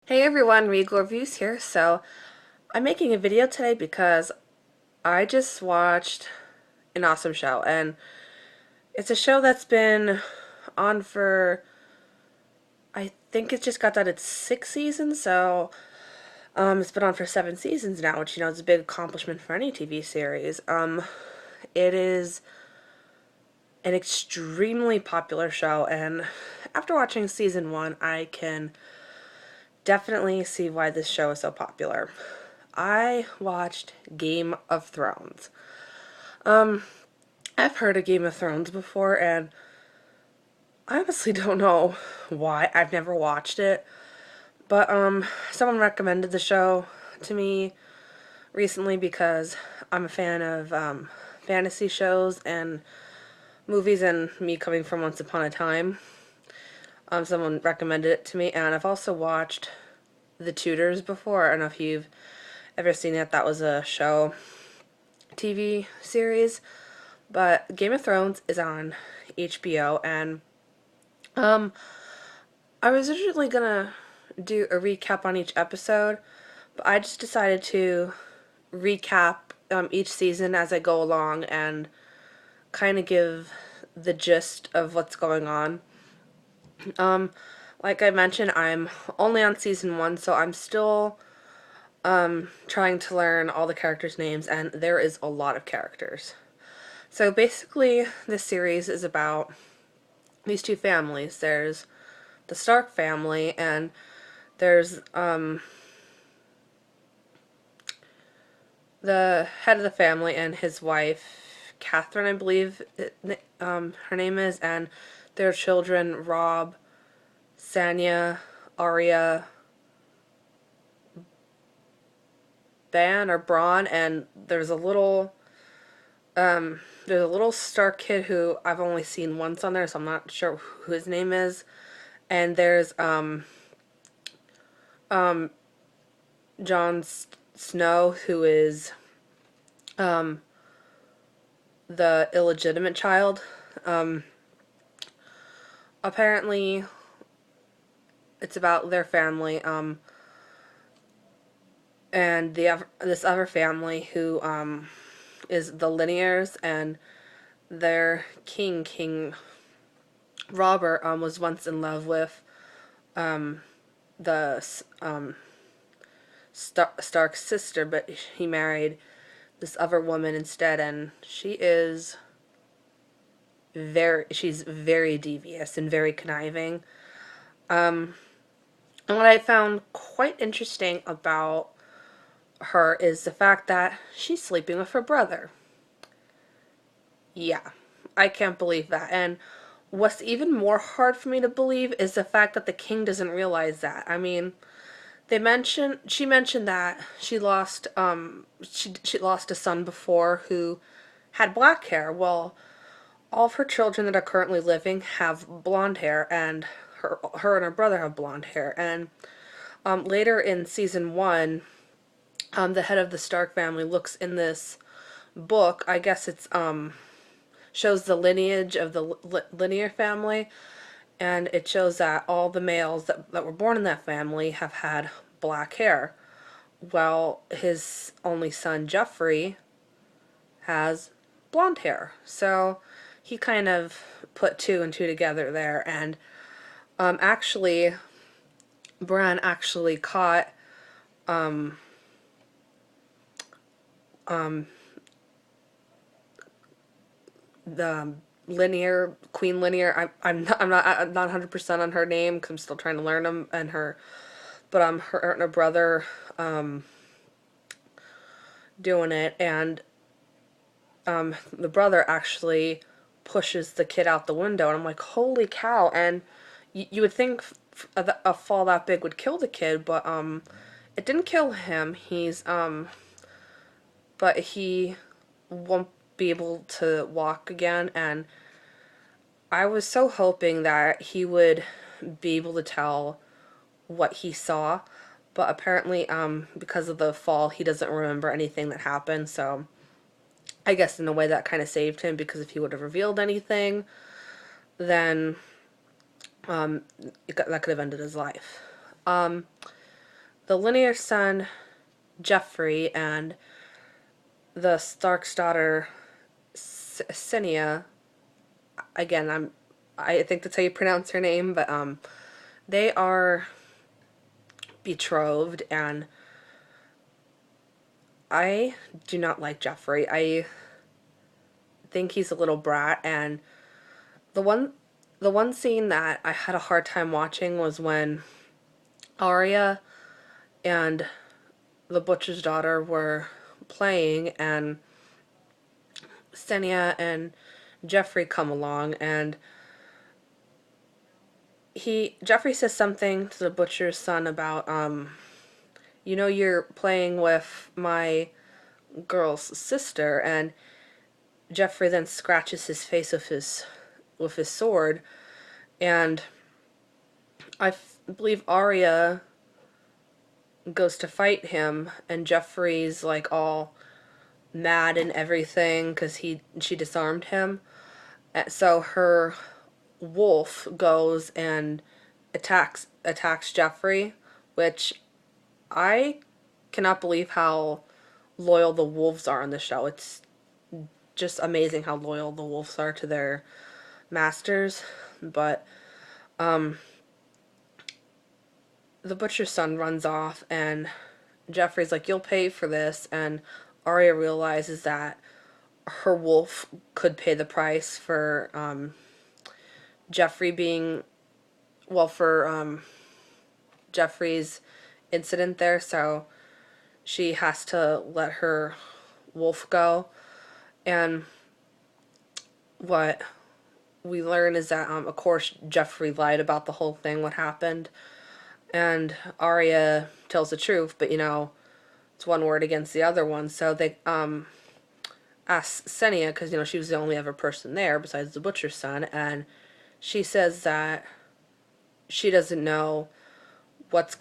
Hey everyone, Regal Reviews here. So, I'm making a video today because I just watched an awesome show, and it's a show that's been on for, I think it just got done its sixth season, so it's been on for 7 seasons now, which is a big accomplishment for any TV series. It is an extremely popular show, and after watching season 1, I can definitely see why this show is so popular. I watched Game of Thrones. I've heard of Game of Thrones before, and I honestly don't know why. I've never watched it, but someone recommended the show to me recently because I'm a fan of fantasy shows and movies, and me coming from Once Upon a Time. Someone recommended it to me, and I've also watched The Tudors before. I don't know if you've ever seen it. That was a show, TV series, but Game of Thrones is on HBO, and um, I was originally gonna do a recap on each episode, but I just decided to recap each season as I go along and kind of give the gist of what's going on. Um, like I mentioned, I'm only on season 1, so I'm still trying to learn all the characters' names, and there is a lot of characters. So basically, this series is about these two families. There's the Stark family, and there's the head of the family and his wife, Catherine, I believe her name is, and their children, Rob, Sanya, Arya, Ban or Braun, and there's a little Stark kid who I've only seen once on there, so I'm not sure who his name is. And there's Jon Snow, who is the illegitimate child. Apparently, it's about their family, and this other family who is the Linears, and their King Robert, was once in love with the Stark's sister, but he married this other woman instead, and she's very devious and very conniving. And what I found quite interesting about her is the fact that she's sleeping with her brother. Yeah, I can't believe that. And what's even more hard for me to believe is the fact that the king doesn't realize that. I mean, she mentioned that she lost a son before who had black hair. Well, all of her children that are currently living have blonde hair, and her and her brother have blonde hair. And later in season 1, the head of the Stark family looks in this book. I guess it's shows the lineage of the linear family, and it shows that all the males that were born in that family have had black hair. Well, his only son Joffrey has blonde hair. So he kind of put two and two together there, and actually, Bran actually caught the Queen Linear. I'm not 100% on her name because I'm still trying to learn them, and but her and her brother doing it, and the brother actually pushes the kid out the window, and I'm like, holy cow! And you would think a fall that big would kill the kid, but it didn't kill him. But he won't be able to walk again, and I was so hoping that he would be able to tell what he saw, but apparently, because of the fall, he doesn't remember anything that happened, so I guess in a way that kind of saved him, because if he would have revealed anything, then that could have ended his life. the linear son, Joffrey, and the Stark's daughter, Senia. Again, I think that's how you pronounce her name, but they are betrothed, and I do not like Joffrey. I think he's a little brat, and the one the one scene that I had a hard time watching was when Arya and the butcher's daughter were playing, and Senya and Joffrey come along, and Joffrey says something to the butcher's son about you're playing with my girl's sister, and Joffrey then scratches his face with his sword, and believe Arya goes to fight him, and Joffrey's like all mad and everything because she disarmed him. So her wolf goes and attacks Joffrey, which I cannot believe how loyal the wolves are on the show. It's just amazing how loyal the wolves are to their masters. But the butcher's son runs off, and Joffrey's like, "You'll pay for this," and Arya realizes that her wolf could pay the price for Joffrey being, well, for Joffrey's incident there, so she has to let her wolf go. And what we learn is that, of course, Joffrey lied about the whole thing, what happened, and Arya tells the truth, but it's one word against the other one, so they ask Senya, because she was the only other person there besides the butcher's son, and she says that she doesn't know what's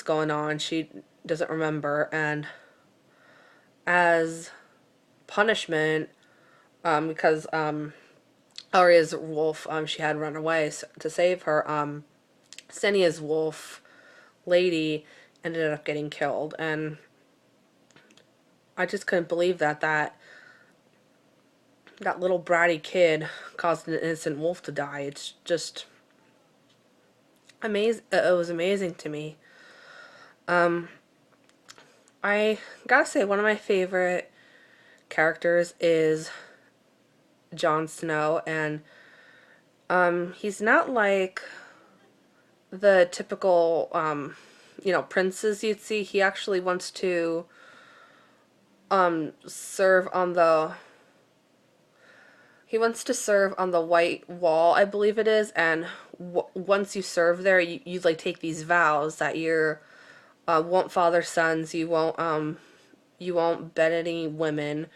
going on. She doesn't remember, and as punishment, because Arya's wolf, she had run away to save her, Senya's wolf lady ended up getting killed, and I just couldn't believe that little bratty kid caused an innocent wolf to die. It's just amazing. It was amazing to me. I gotta say, one of my favorite characters is Jon Snow, and he's not like the typical princes you'd see. He actually wants to serve on the White Wall, I believe it is, and once you serve there, you like take these vows that you're won't father sons, you won't bed any women,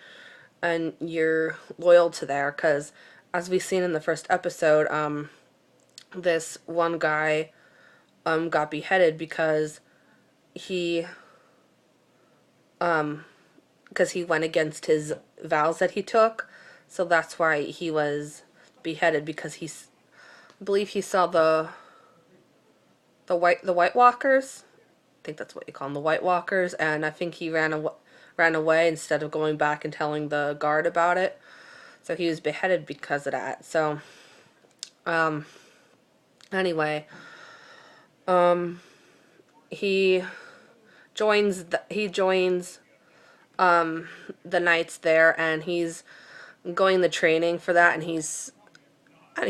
and you're loyal to there, because as we've seen in the first episode, this one guy got beheaded because he went against his vows that he took. So that's why he was beheaded, because I believe he saw the White Walkers. I think that's what you call them, the White Walkers, and I think he ran away instead of going back and telling the guard about it. So he was beheaded because of that. So anyway, he joins the knights there, and he's going the training for that, and he's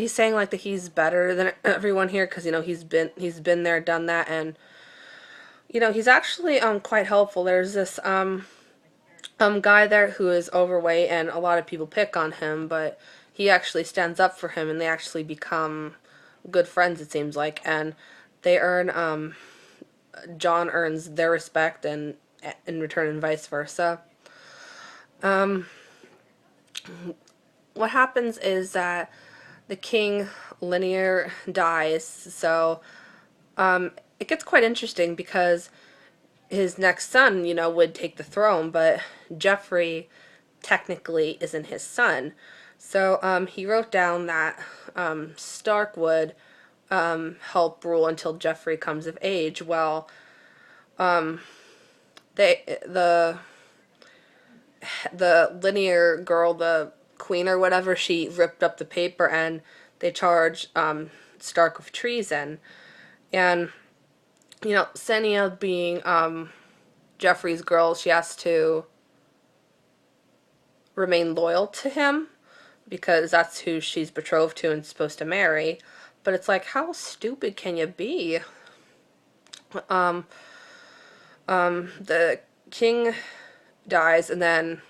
saying like that he's better than everyone here, because he's been there, done that, and he's actually quite helpful. There's this guy there who is overweight, and a lot of people pick on him, but he actually stands up for him, and they actually become good friends, it seems like, and they earn Jon earns their respect, and in return, and vice versa. What happens is that the king linear dies, so it gets quite interesting, because his next son, would take the throne, but Joffrey technically isn't his son. So he wrote down that Stark would help rule until Joffrey comes of age. Well, they the linear girl, the queen or whatever, she ripped up the paper and they charged Stark with treason. And Senia being Jeffrey's girl, she has to remain loyal to him because that's who she's betrothed to and supposed to marry. But it's like, how stupid can you be? The king dies, and then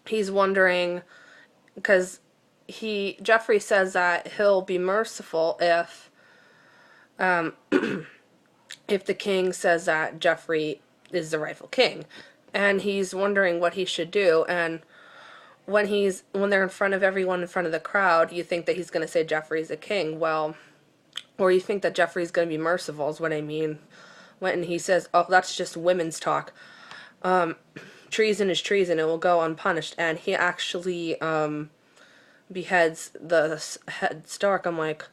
he's wondering because Jeffrey says that he'll be merciful if the king says that Jeffrey is the rightful king, and he's wondering what he should do. And when they're in front of everyone, in front of the crowd, you think that he's going to say Jeffrey's a king. Well, or you think that Jeffrey's going to be merciful is what I mean when he says, oh, that's just women's talk. Treason is treason, it will go unpunished. And he actually beheads the head Stark. I'm like,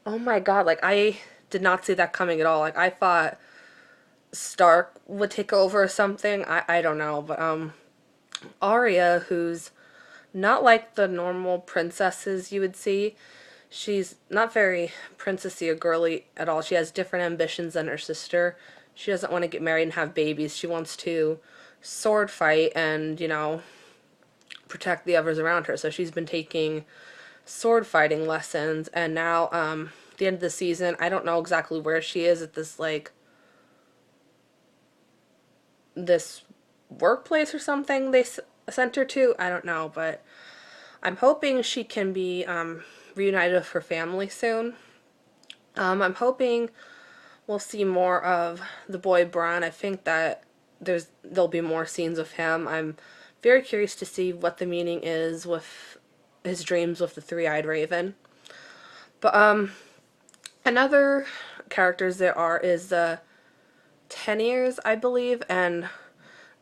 oh my god, like I did not see that coming at all. Like I thought Stark would take over or something. I don't know, but Arya, who's not like the normal princesses you would see. She's not very princessy or girly at all. She has different ambitions than her sister. She doesn't want to get married and have babies. She wants to sword fight and, protect the others around her. So she's been taking sword fighting lessons, and now at the end of the season, I don't know exactly where she is at this workplace or something they sent her to. I don't know, but I'm hoping she can be reunited with her family soon. I'm hoping we'll see more of the boy Bronn. I think that there'll be more scenes of him. I'm very curious to see what the meaning is with his dreams with the three-eyed raven. But another characters there are is the Teniers, I believe, and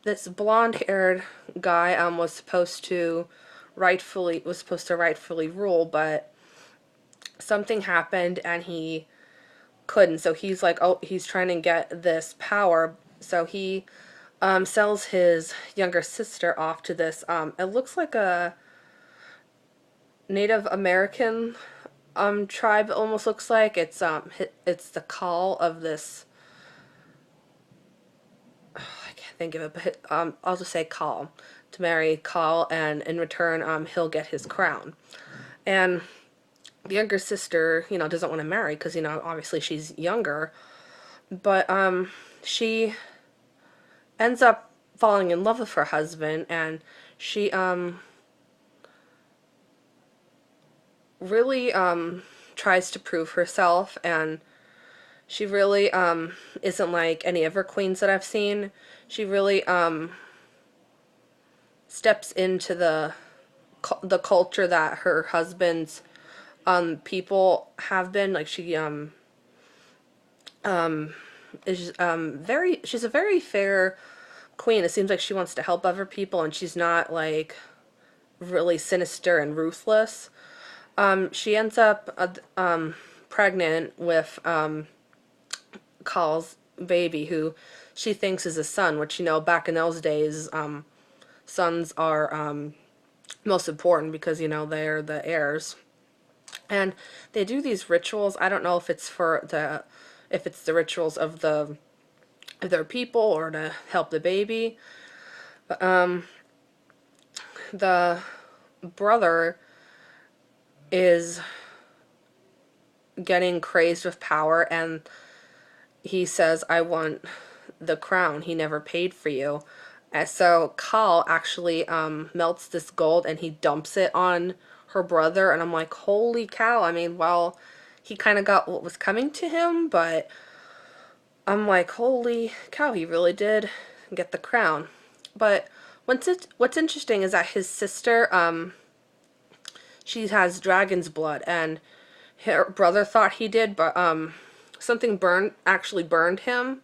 this blonde-haired guy was supposed to rightfully rule, but something happened and he couldn't. So he's like, oh, he's trying to get this power. So he sells his younger sister off to this. It looks like a Native American tribe. It almost looks like it's the call of this. I can't think of it, but I'll just say Khal, to marry Khal, and in return, he'll get his crown. And the younger sister, doesn't want to marry because, obviously she's younger. But she ends up falling in love with her husband, and she really tries to prove herself, and she really isn't like any other queens that I've seen. She really steps into the culture that her husband's people have been. Like she is she's a very fair queen. It seems like she wants to help other people, and she's not like really sinister and ruthless. She ends up pregnant with Khal's baby, who she thinks is a son, which, back in those days, sons are most important because, they're the heirs. And they do these rituals. I don't know if it's the rituals of their people or to help the baby. But, the brother is getting crazed with power, and he says, I want the crown. He never paid for you. And so Khal actually melts this gold and he dumps it on her brother, and I'm like, holy cow. I mean, well, he kind of got what was coming to him, but I'm like, holy cow, he really did get the crown. But what's interesting is that his sister, she has dragon's blood, and her brother thought he did, but something actually burned him,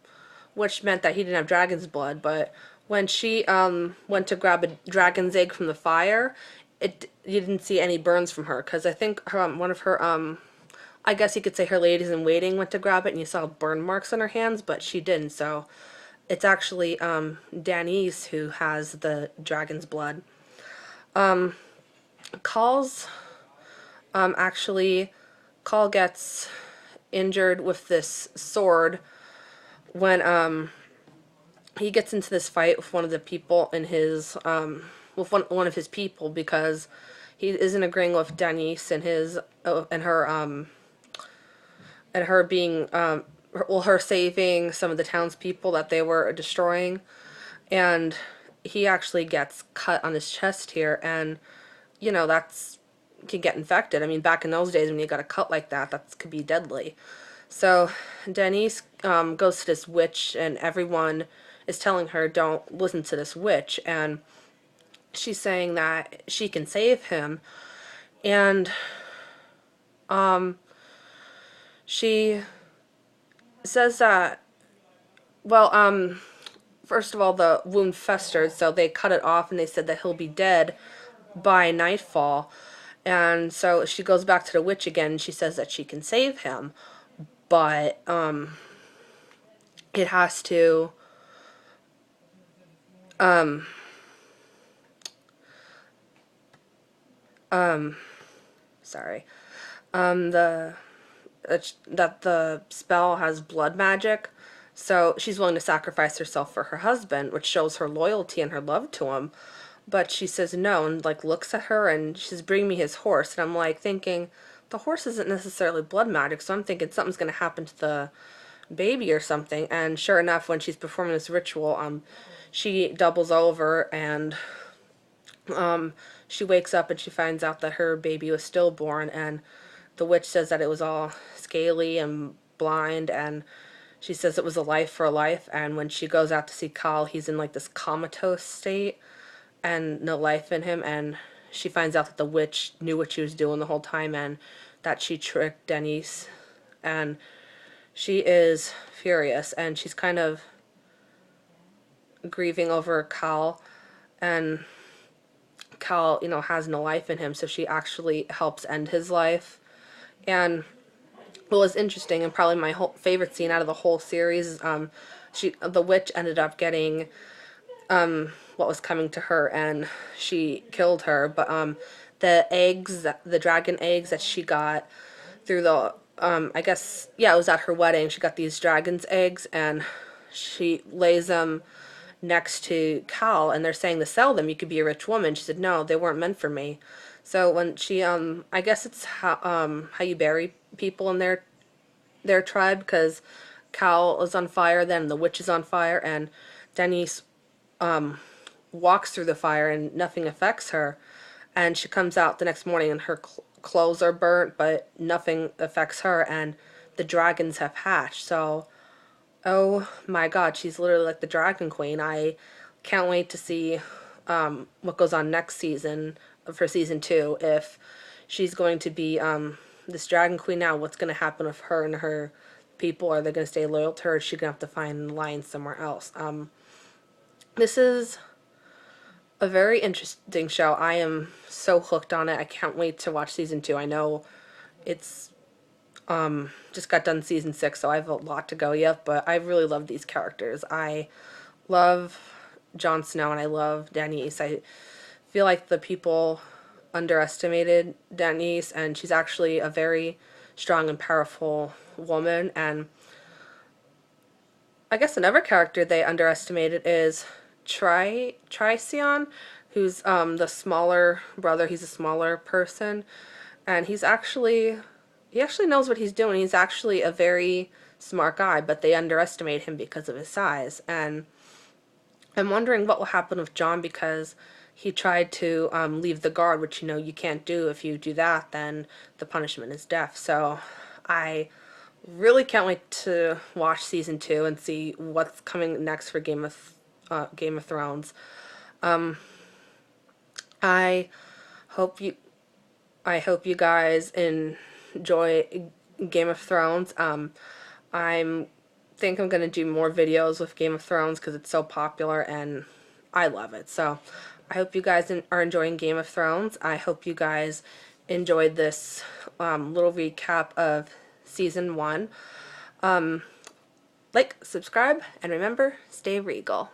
which meant that he didn't have dragon's blood. But when she went to grab a dragon's egg from the fire, you didn't see any burns from her, because I think one of her I guess you could say her ladies in waiting went to grab it and you saw burn marks on her hands, but she didn't. So it's actually Danny's who has the dragon's blood. Call's actually Call gets injured with this sword when he gets into this fight with one of the people in his with one of his people because he isn't agreeing with Denise and his and her being well, her saving some of the townspeople that they were destroying, and he actually gets cut on his chest here, and that's can get infected. I mean, back in those days when you got a cut like that, that could be deadly. So Denise goes to this witch, and everyone is telling her don't listen to this witch, and she's saying that she can save him, and she says that, well, first of all, the wound festered, so they cut it off, and they said that he'll be dead by nightfall. And so she goes back to the witch again, and she says that she can save him, but it has to sorry the that the spell has blood magic, so she's willing to sacrifice herself for her husband, which shows her loyalty and her love to him. But she says no, and like looks at her, and she says, bring me his horse. And I'm like thinking, the horse isn't necessarily blood magic, so I'm thinking something's going to happen to the baby or something. And sure enough, when she's performing this ritual, she doubles over, and she wakes up and she finds out that her baby was stillborn, and the witch says that it was all scaly and blind, and she says it was a life for a life. And when she goes out to see Kyle, he's in like this comatose state and no life in him, and she finds out that the witch knew what she was doing the whole time and that she tricked Denise, and she is furious, and she's kind of grieving over Kyle, and Kyle, has no life in him, so she actually helps end his life. And what was interesting, and probably my whole favorite scene out of the whole series, is the witch ended up getting what was coming to her, and she killed her. But the dragon eggs that she got through the I guess, yeah, it was at her wedding. She got these dragon's eggs, and she lays them next to Cal, and they're saying to sell them. You could be a rich woman. She said, no, they weren't meant for me. So when she I guess it's how you bury people in their tribe, because Cal is on fire, then the witch is on fire, and Denise walks through the fire and nothing affects her, and she comes out the next morning and her clothes are burnt, but nothing affects her, and the dragons have hatched. So, oh my god, she's literally like the dragon queen. I can't wait to see what goes on next season, for season 2, if she's going to be this dragon queen now. What's going to happen with her and her people? Are they going to stay loyal to her, or is she going to have to find lions somewhere else? This is a very interesting show. I am so hooked on it. I can't wait to watch season 2. I know it's just got done season 6, so I have a lot to go yet, but I really love these characters. I love Jon Snow and I love Denise. I feel like the people underestimated Denise, and she's actually a very strong and powerful woman. And I guess another character they underestimated is Tricyon, who's the smaller brother. He's a smaller person, and he actually knows what he's doing. He's actually a very smart guy, but they underestimate him because of his size. And I'm wondering what will happen with Jon, because he tried to leave the guard, which you can't do. If you do that, then the punishment is death. So I really can't wait to watch season 2 and see what's coming next for Game of Thrones. I hope you guys enjoy Game of Thrones. I'm think I'm gonna do more videos with Game of Thrones because it's so popular and I love it. So I hope you guys are enjoying Game of Thrones. I hope you guys enjoyed this little recap of season 1. Like, subscribe, and remember, stay regal.